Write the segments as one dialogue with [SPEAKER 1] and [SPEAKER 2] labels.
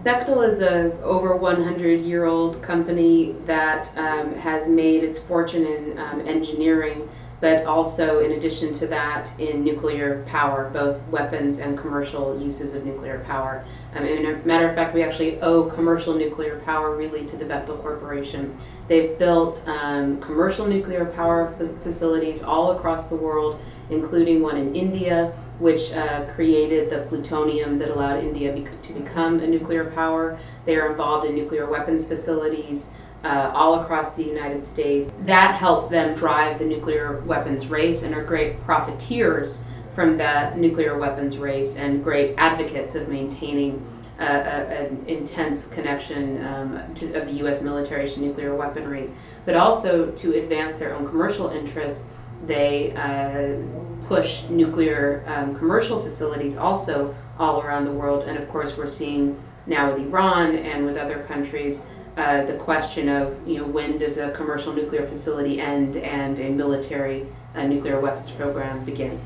[SPEAKER 1] Bechtel is a over 100-year-old company that has made its fortune in engineering, but also, in addition to that, in nuclear power, both weapons and commercial uses of nuclear power. And a matter of fact, we actually owe commercial nuclear power really to the Bechtel Corporation. They've built commercial nuclear power facilities all across the world, including one in India, which created the plutonium that allowed India to become a nuclear power. They are involved in nuclear weapons facilities all across the United States. That helps them drive the nuclear weapons race and are great profiteers from the nuclear weapons race and great advocates of maintaining an intense connection of the U.S. military to nuclear weaponry. But also to advance their own commercial interests, they push nuclear commercial facilities also all around the world. And of course, we're seeing now with Iran and with other countries the question of, when does a commercial nuclear facility end and a military nuclear weapons program begin?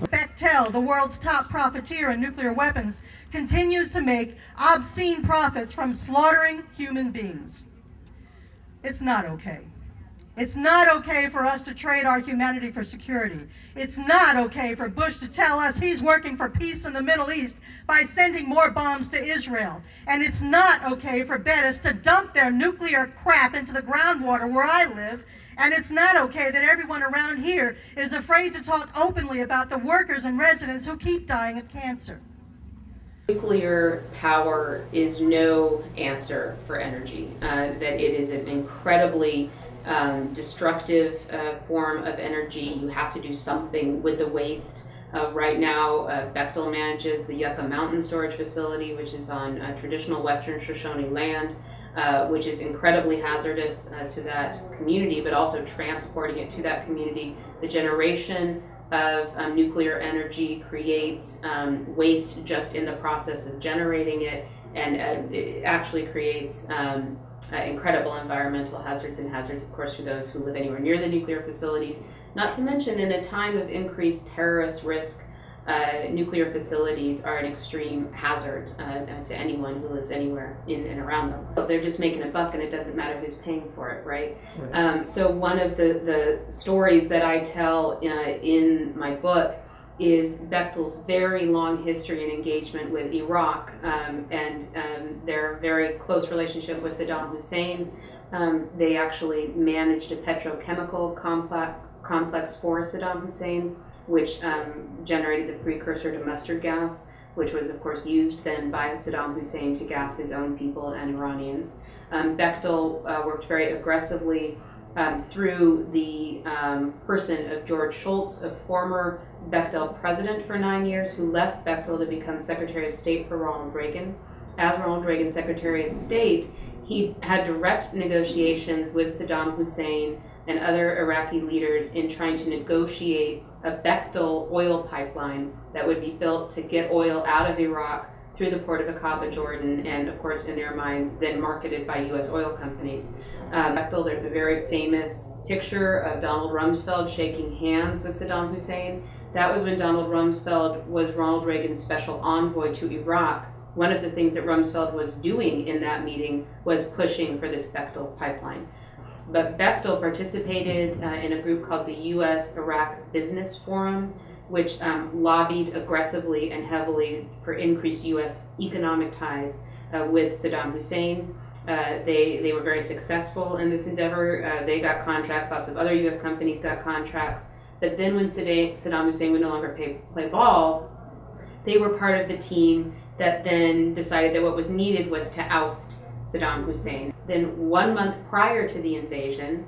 [SPEAKER 2] Bechtel, the world's top profiteer in nuclear weapons, continues to make obscene profits from slaughtering human beings. It's not okay. It's not okay for us to trade our humanity for security. It's not okay for Bush to tell us he's working for peace in the Middle East by sending more bombs to Israel. And it's not okay for Bettis to dump their nuclear crap into the groundwater where I live. And it's not okay that everyone around here is afraid to talk openly about the workers and residents who keep dying of cancer.
[SPEAKER 1] Nuclear power is no answer for energy. That it is an incredibly destructive form of energy. You have to do something with the waste. Right now, Bechtel manages the Yucca Mountain Storage Facility, which is on traditional Western Shoshone land, which is incredibly hazardous to that community, but also transporting it to that community. The generation of nuclear energy creates waste just in the process of generating it, and it actually creates incredible environmental hazards and hazards, of course, for those who live anywhere near the nuclear facilities. Not to mention, in a time of increased terrorist risk, nuclear facilities are an extreme hazard to anyone who lives anywhere in and around them. But they're just making a buck, and it doesn't matter who's paying for it, right? So one of the stories that I tell in my book is Bechtel's very long history and engagement with Iraq and their very close relationship with Saddam Hussein. They actually managed a petrochemical complex for Saddam Hussein, which generated the precursor to mustard gas, which was of course used then by Saddam Hussein to gas his own people and Iranians. Bechtel worked very aggressively through the person of George Shultz, a former Bechtel president for 9 years, who left Bechtel to become Secretary of State for Ronald Reagan. As Ronald Reagan's Secretary of State, he had direct negotiations with Saddam Hussein and other Iraqi leaders in trying to negotiate a Bechtel oil pipeline that would be built to get oil out of Iraq through the port of Aqaba, Jordan, and of course in their minds then marketed by U.S. oil companies. Bechtel, there's a very famous picture of Donald Rumsfeld shaking hands with Saddam Hussein. That was when Donald Rumsfeld was Ronald Reagan's special envoy to Iraq. One of the things that Rumsfeld was doing in that meeting was pushing for this Bechtel pipeline. But Bechtel participated in a group called the U.S.-Iraq Business Forum, which lobbied aggressively and heavily for increased U.S. economic ties with Saddam Hussein. They were very successful in this endeavor. They got contracts, lots of other U.S. companies got contracts. But then when Saddam Hussein would no longer play ball, they were part of the team that then decided that what was needed was to oust Saddam Hussein. Then 1 month prior to the invasion,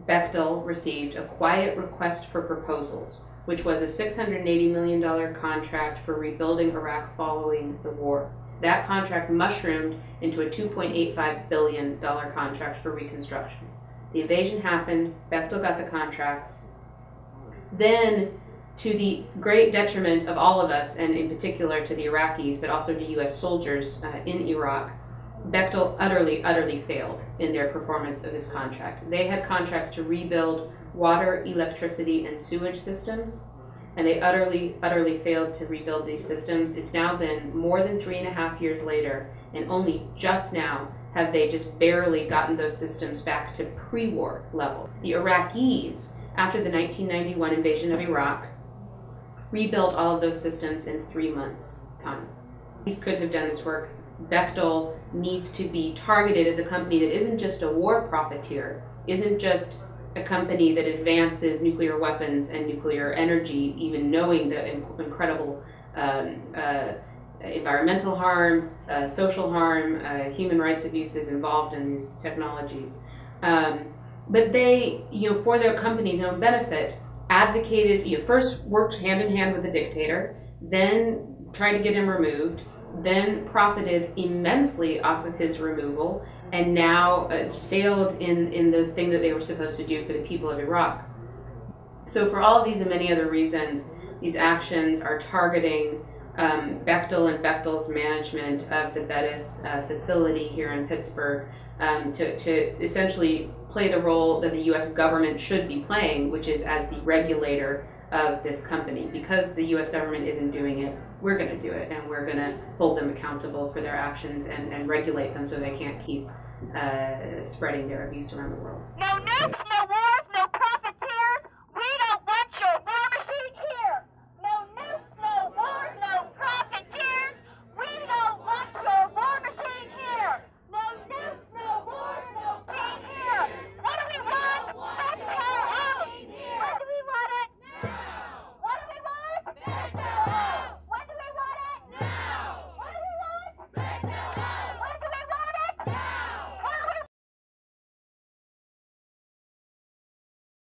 [SPEAKER 1] Bechtel received a quiet request for proposals, which was a $680 million contract for rebuilding Iraq following the war. That contract mushroomed into a $2.85 billion contract for reconstruction. The invasion happened, Bechtel got the contracts. Then, to the great detriment of all of us, and in particular to the Iraqis, but also to U.S. soldiers in Iraq, Bechtel utterly failed in their performance of this contract. They had contracts to rebuild water, electricity, and sewage systems. and they utterly failed to rebuild these systems. It's now been more than 3.5 years later, and only just now have they just barely gotten those systems back to pre-war level. The Iraqis, after the 1991 invasion of Iraq, rebuilt all of those systems in 3 months' time. These could have done this work. Bechtel needs to be targeted as a company that isn't just a war profiteer, isn't just a company that advances nuclear weapons and nuclear energy, even knowing the incredible environmental harm, social harm, human rights abuses involved in these technologies. But they, for their company's own benefit, advocated, first worked hand in hand with the dictator, then tried to get him removed, then profited immensely off of his removal, and now failed in the thing that they were supposed to do for the people of Iraq. So for all of these and many other reasons, these actions are targeting Bechtel and Bechtel's management of the Bettis facility here in Pittsburgh to essentially play the role that the U.S. government should be playing, which is as the regulator of this company. Because the U.S. government isn't doing it, we're going to do it, and we're going to hold them accountable for their actions and regulate them so they can't keep spreading their abuse around the world.
[SPEAKER 3] No,